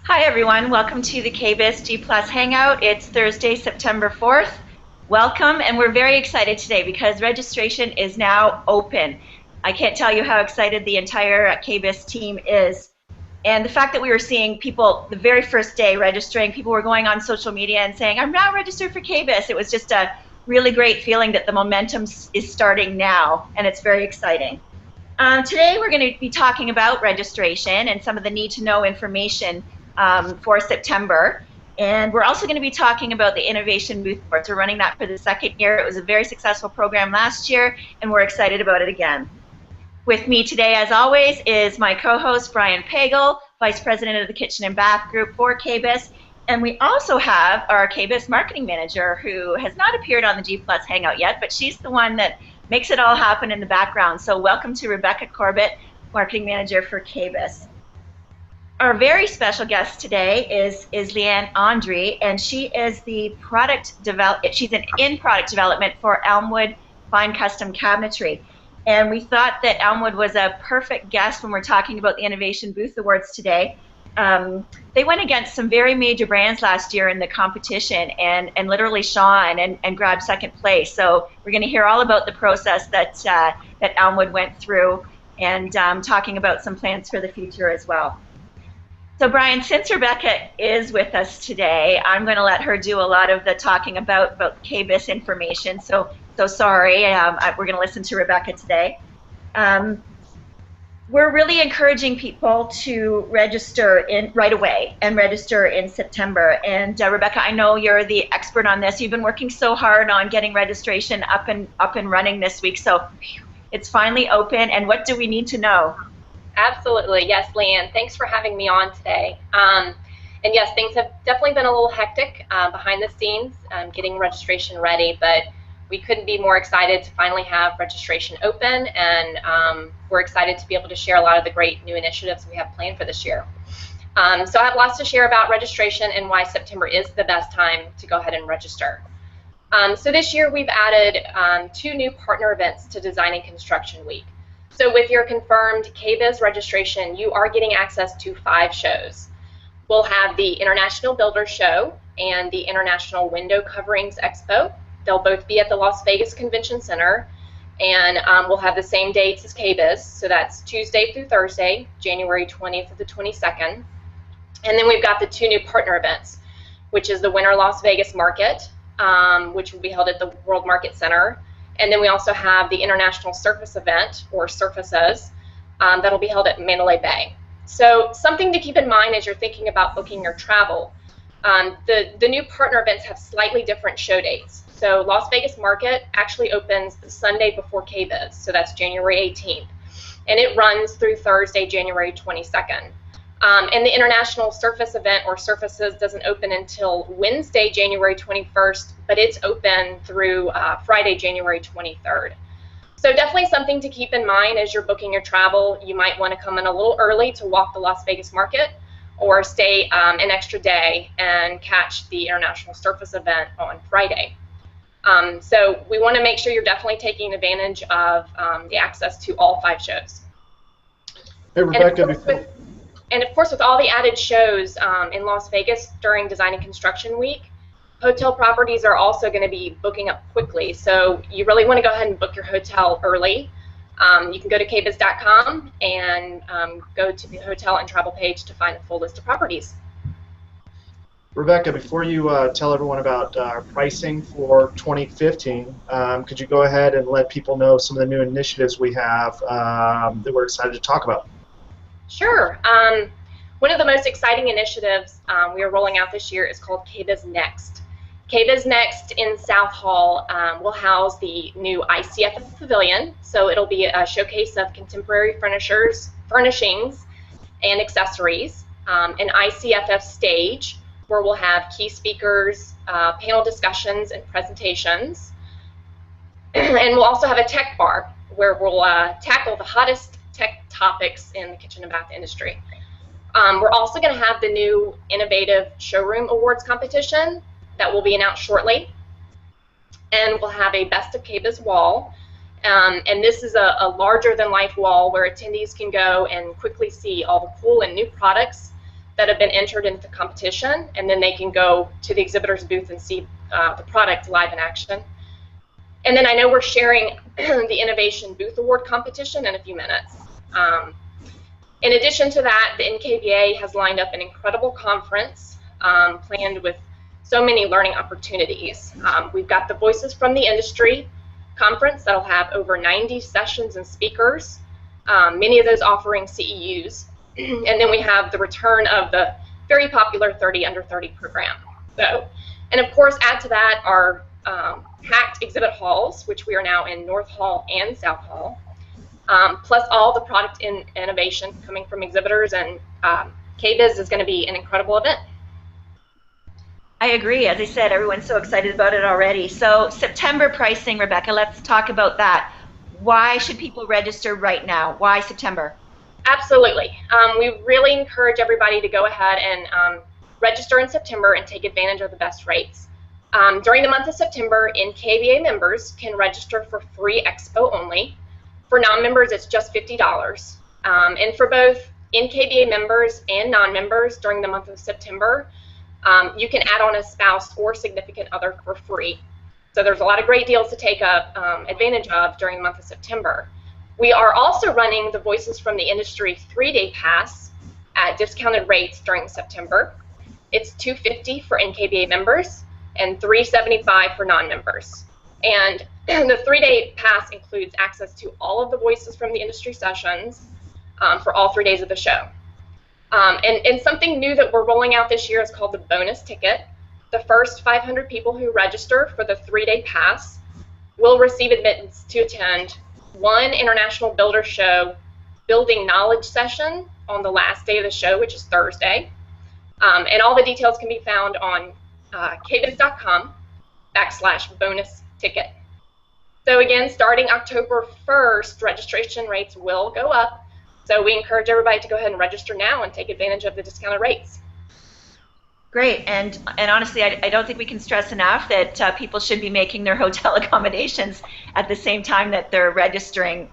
Hi everyone, welcome to the KBIS G+ Hangout. It's Thursday, September 4th. Welcome, and we're very excited today because registration is now open. I can't tell you how excited the entire KBIS team is. And the fact that we were seeing people the very first day registering, people were going on social media and saying, I'm now registered for KBIS. It was just a really great feeling that the momentum is starting now, and it's very exciting. Today we're going to be talking about registration and some of the need-to-know information for September. And we're also going to be talking about the Innovation Booth Boards. We're running that for the second year. It was a very successful program last year, and we're excited about it again. With me today, as always, is my co-host, Brian Pagel, Vice President of the Kitchen and Bath Group for KBIS. And we also have our KBIS Marketing Manager, who has not appeared on the G+ Hangout yet, but she's the one that makes it all happen in the background. So welcome to Rebecca Corbett, Marketing Manager for KBIS. Our very special guest today is Leanne Andres, and she is the she's in product development for Elmwood Fine Custom Cabinetry. And we thought that Elmwood was a perfect guest when we're talking about the Innovation Booth Awards today. They went against some very major brands last year in the competition and literally shone and grabbed second place. So we're going to hear all about the process that Elmwood went through and talking about some plans for the future as well. So Brian, since Rebecca is with us today, I'm going to let her do a lot of the talking about KBIS information. So sorry, we're going to listen to Rebecca today. We're really encouraging people to register right away and register in September. And Rebecca, I know you're the expert on this. You've been working so hard on getting registration up and running this week. So it's finally open. And what do we need to know? Absolutely. Yes, Leanne, thanks for having me on today. And yes, things have definitely been a little hectic behind the scenes getting registration ready, but we couldn't be more excited to finally have registration open, and we're excited to be able to share a lot of the great new initiatives we have planned for this year. So I have lots to share about registration and why September is the best time to go ahead and register. So this year we've added 2 new partner events to Design and Construction Week. So with your confirmed KBIS registration, you are getting access to 5 shows. We'll have the International Builders Show and the International Window Coverings Expo. They'll both be at the Las Vegas Convention Center, and we'll have the same dates as KBIS. So that's Tuesday through Thursday, January 20th to the 22nd. And then we've got the 2 new partner events, which is the Winter Las Vegas Market, which will be held at the World Market Center. And then we also have the International Surface Event, or Surfaces, that'll be held at Mandalay Bay. So something to keep in mind as you're thinking about booking your travel. The new partner events have slightly different show dates. So Las Vegas Market actually opens the Sunday before KBIS, so that's January 18th. And it runs through Thursday, January 22nd. And the International Surface Event, or Surfaces, doesn't open until Wednesday, January 21st, but it's open through Friday, January 23rd. So definitely something to keep in mind as you're booking your travel. You might want to come in a little early to walk the Las Vegas Market, or stay an extra day and catch the International Surface Event on Friday. So we want to make sure you're definitely taking advantage of the access to all 5 shows. Hey, Rebecca, and of course, with all the added shows in Las Vegas during Design and Construction Week, hotel properties are also going to be booking up quickly. So you really want to go ahead and book your hotel early. You can go to kbis.com and go to the hotel and travel page to find a full list of properties. Rebecca, before you tell everyone about pricing for 2015, could you go ahead and let people know some of the new initiatives we have that we're excited to talk about? Sure. One of the most exciting initiatives we are rolling out this year is called KBIS NeXT. KBIS NeXT in South Hall will house the new ICFF Pavilion. So it'll be a showcase of contemporary furnishings and accessories, an ICFF stage where we'll have key speakers, panel discussions, and presentations. And we'll also have a tech bar where we'll tackle the hottest tech topics in the kitchen and bath industry. We're also going to have the new Innovative Showroom Awards competition that will be announced shortly. And we'll have a Best of KBIS wall. And this is a larger-than-life wall where attendees can go and quickly see all the cool and new products that have been entered into the competition, and then they can go to the exhibitor's booth and see the product live in action. And then I know we're sharing the Innovation Booth Award competition in a few minutes. In addition to that, the NKBA has lined up an incredible conference planned with so many learning opportunities. We've got the Voices from the Industry conference that'll have over 90 sessions and speakers, many of those offering CEUs. And then we have the return of the very popular 30 Under 30 program. So, and of course, add to that our packed exhibit halls, which we are now in North Hall and South Hall, plus all the product innovation coming from exhibitors, and KBIS is going to be an incredible event. I agree. As I said, everyone's so excited about it already. So September pricing, Rebecca, let's talk about that. Why should people register right now? Why September? Absolutely. We really encourage everybody to go ahead and register in September and take advantage of the best rates. During the month of September, NKBA members can register for free expo only. For non-members, it's just $50. And for both NKBA members and non-members during the month of September, you can add on a spouse or significant other for free. So there's a lot of great deals to take advantage of during the month of September. We are also running the Voices from the Industry 3-day pass at discounted rates during September. It's $250 for NKBA members and $375 for non-members. And the 3-day pass includes access to all of the Voices from the Industry sessions for all 3 days of the show. And something new that we're rolling out this year is called the bonus ticket. The first 500 people who register for the 3-day pass will receive admittance to attend one International Builder Show Building Knowledge session on the last day of the show, which is Thursday. And all the details can be found on kbis.com/bonus ticket. So again, starting October 1st, registration rates will go up. So we encourage everybody to go ahead and register now and take advantage of the discounted rates. Great, and honestly, I don't think we can stress enough that people should be making their hotel accommodations at the same time that they're registering.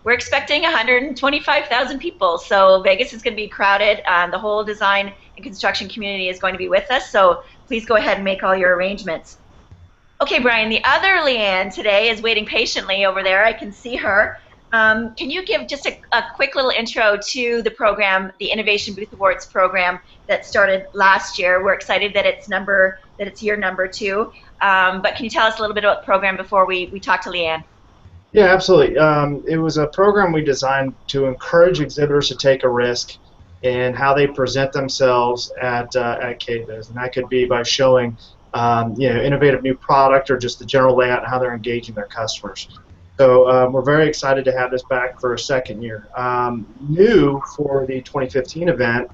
We're expecting 125,000 people, so Vegas is going to be crowded. The whole design and construction community is going to be with us, so please go ahead and make all your arrangements. Okay, Brian, the other Leanne today is waiting patiently over there. I can see her. Can you give just a quick little intro to the program, the Innovation Booth Awards program that started last year? We're excited that it's year number 2. But can you tell us a little bit about the program before we talk to Leanne? Yeah, absolutely. It was a program we designed to encourage exhibitors to take a risk in how they present themselves at KBIS, and that could be by showing innovative new product or just the general layout and how they're engaging their customers. So we're very excited to have this back for a second year. New for the 2015 event,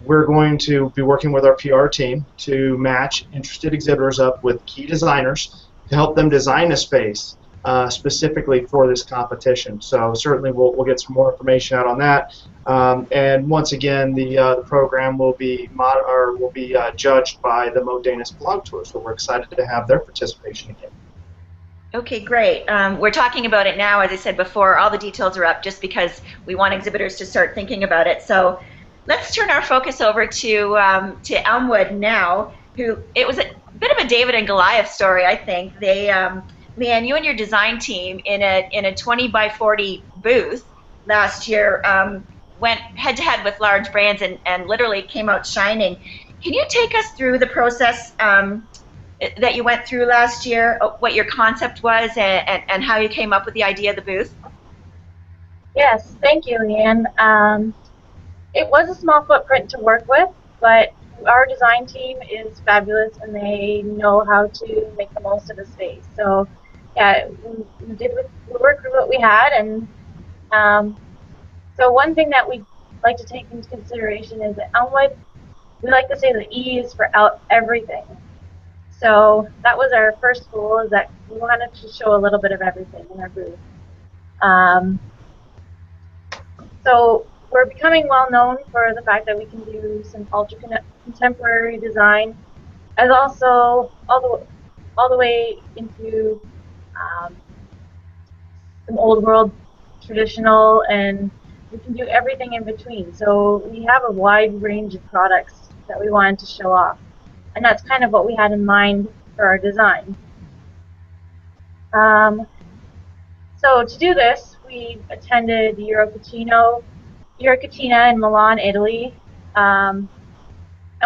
we're going to be working with our PR team to match interested exhibitors up with key designers to help them design a space specifically for this competition. So certainly we'll get some more information out on that. And once again, the program will be judged by the Modanis Blog Tour. So we're excited to have their participation again. Okay, great. We're talking about it now. As I said before, all the details are up just because we want exhibitors to start thinking about it. So let's turn our focus over to Elmwood now. It was a bit of a David and Goliath story, I think. They, Leanne, you and your design team in a 20 by 40 booth last year went head-to-head with large brands and literally came out shining. Can you take us through the process that you went through last year, what your concept was, and how you came up with the idea of the booth? Yes, thank you, Leanne. It was a small footprint to work with, but our design team is fabulous and they know how to make the most of the space. So, yeah, we worked with what we had, and so one thing that we like to take into consideration is that Elmwood, we like to say the E is for everything. So that was our first goal, is that we wanted to show a little bit of everything in our booth. So we're becoming well known for the fact that we can do some ultra contemporary design, as also all the way into some old world traditional and we can do everything in between. So we have a wide range of products that we wanted to show off. And that's kind of what we had in mind for our design. So to do this, we attended Eurocucina in Milan, Italy. And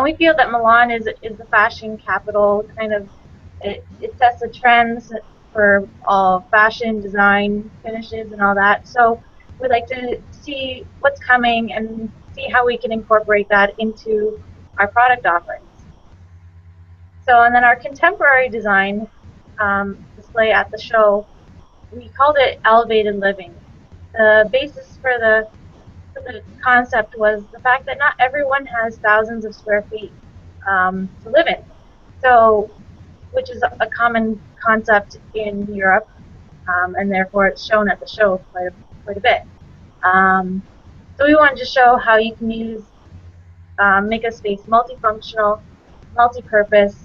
we feel that Milan is the fashion capital. Kind of, it sets the trends for all fashion, design, finishes, and all that. So we'd like to see what's coming and see how we can incorporate that into our product offerings. So, and then our contemporary design display at the show, we called it Elevated Living. The basis for the concept was the fact that not everyone has thousands of square feet to live in. So, which is a common concept in Europe, and therefore it's shown at the show quite a bit. So we wanted to show how you can make a space multifunctional, multi-purpose,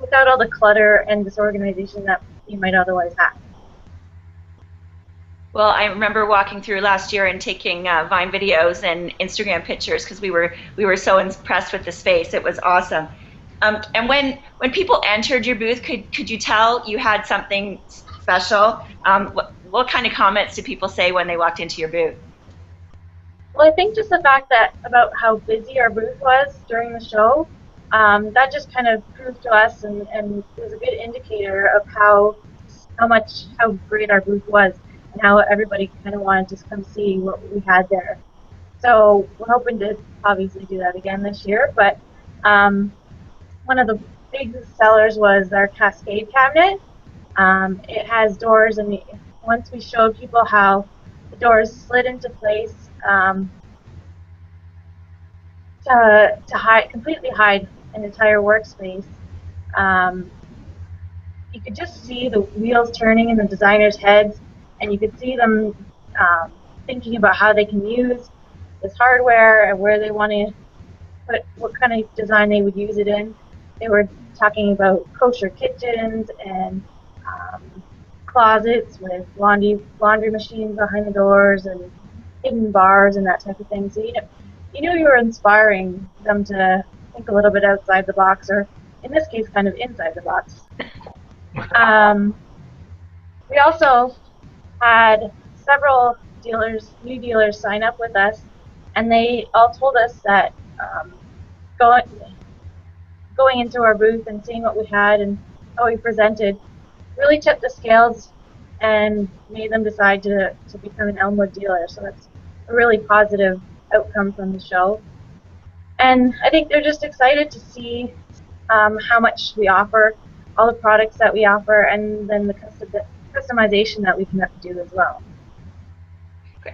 without all the clutter and disorganization that you might otherwise have. Well, I remember walking through last year and taking Vine videos and Instagram pictures because we were so impressed with the space. It was awesome. And when people entered your booth, could you tell you had something special? What kind of comments did people say when they walked into your booth? Well, I think just the fact that about how busy our booth was during the show, that just kind of proved to us and was a good indicator of how great our booth was and how everybody kind of wanted to come see what we had there. So we're hoping to obviously do that again this year, but one of the big sellers was our Cascade cabinet. It has doors, and once we showed people how the doors slid into place to completely hide an entire workspace, you could just see the wheels turning in the designers' heads, and you could see them thinking about how they can use this hardware and where they want to put, what kind of design they would use it in. They were talking about kosher kitchens and closets with laundry machines behind the doors and hidden bars and that type of thing. So you knew you were inspiring them to think a little bit outside the box, or in this case, kind of inside the box. We also had several new dealers sign up with us, and they all told us that going into our booth and seeing what we had and how we presented really tipped the scales and made them decide to become an Elmwood dealer. So that's a really positive outcome from the show. And I think they're just excited to see how much we offer, all the products that we offer, and then the customization that we can do as well.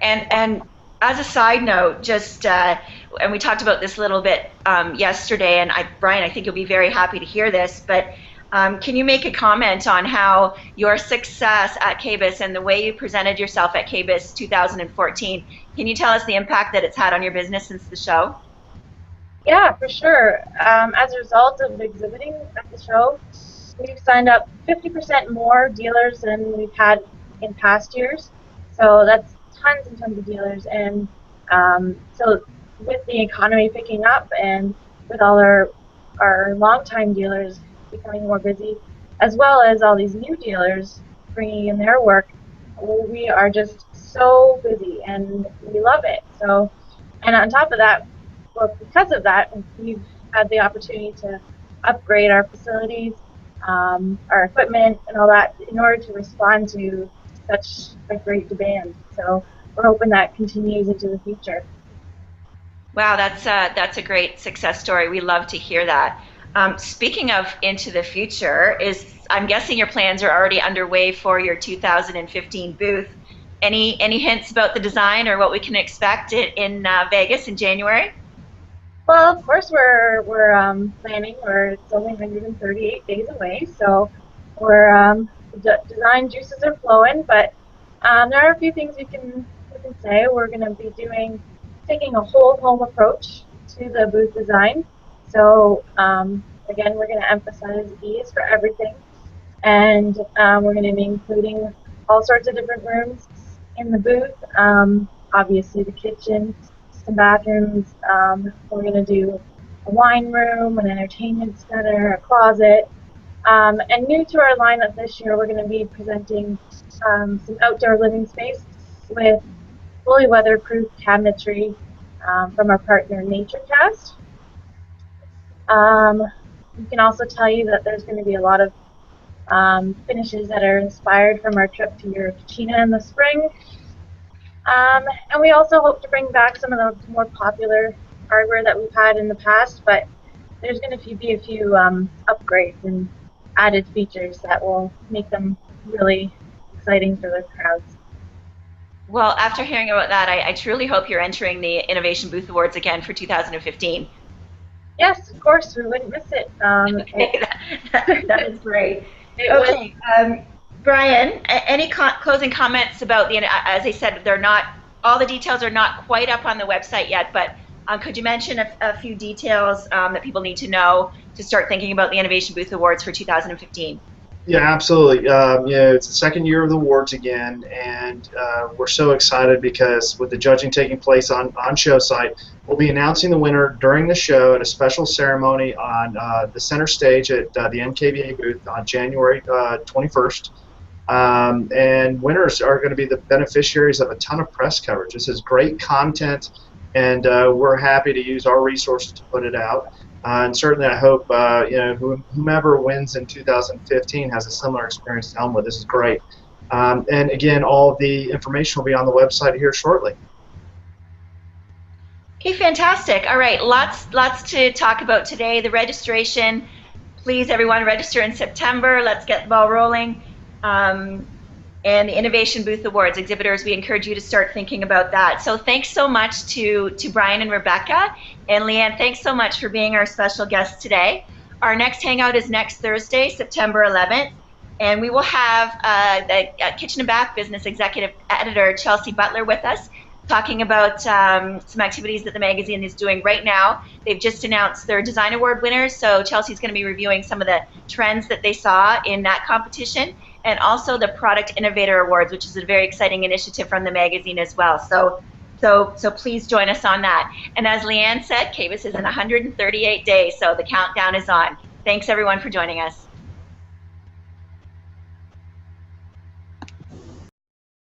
And as a side note, just and we talked about this a little bit yesterday, and Brian, I think you'll be very happy to hear this, but can you make a comment on how your success at KBIS and the way you presented yourself at KBIS 2014, can you tell us the impact that it's had on your business since the show? Yeah, for sure. As a result of exhibiting at the show, we've signed up 50% more dealers than we've had in past years. So that's tons and tons of dealers. And so with the economy picking up and with all our longtime dealers becoming more busy, as well as all these new dealers bringing in their work, we are just so busy and we love it. So, and on top of that, well, because of that, we've had the opportunity to upgrade our facilities, our equipment, and all that in order to respond to such a great demand. So we're hoping that continues into the future. Wow, that's a great success story. We love to hear that. Speaking of into the future, I'm guessing your plans are already underway for your 2015 booth. Any hints about the design or what we can expect in Vegas in January? Well, of course we're planning. It's only 138 days away, so design juices are flowing. But there are a few things we can say. We're going to be taking a whole home approach to the booth design. So again, we're going to emphasize ease for everything, and we're going to be including all sorts of different rooms in the booth. obviously the kitchen, some bathrooms. We're going to do a wine room, an entertainment center, a closet. And new to our lineup this year, we're going to be presenting some outdoor living space with fully weatherproof cabinetry from our partner NatureCast. We can also tell you that there's going to be a lot of finishes that are inspired from our trip to Eurochina in the spring. And we also hope to bring back some of the more popular hardware that we've had in the past, but there's going to be a few upgrades and added features that will make them really exciting for the crowds. Well, after hearing about that, I truly hope you're entering the Innovation Booth Awards again for 2015. Yes, of course, we wouldn't miss it. Okay, that is great. Okay, Brian, any closing comments about the? As I said, they're not all the details are not quite up on the website yet, but could you mention a few details that people need to know to start thinking about the Innovation Booth Awards for 2015? Yeah, absolutely. It's the second year of the awards again, and we're so excited because with the judging taking place on show site, we'll be announcing the winner during the show at a special ceremony on the center stage at the NKBA booth on January 21st. And winners are going to be the beneficiaries of a ton of press coverage. This is great content, and we're happy to use our resources to put it out. And certainly, I hope whomever wins in 2015 has a similar experience to Elmwood. This is great. And again, all of the information will be on the website here shortly. Okay, fantastic. All right, lots to talk about today. The registration. Please, everyone, register in September. Let's get the ball rolling. And the Innovation Booth Awards exhibitors, we encourage you to start thinking about that. So thanks so much to Brian and Rebecca. And Leanne, thanks so much for being our special guest today. Our next Hangout is next Thursday, September 11th. And we will have the Kitchen and Bath Business Executive Editor, Chelsea Butler, with us, talking about some activities that the magazine is doing right now. They've just announced their Design Award winners, so Chelsea's going to be reviewing some of the trends that they saw in that competition, and also the Product Innovator Awards, which is a very exciting initiative from the magazine as well. So please join us on that. And as Leanne said, KBIS is in 138 days, so the countdown is on. Thanks everyone for joining us.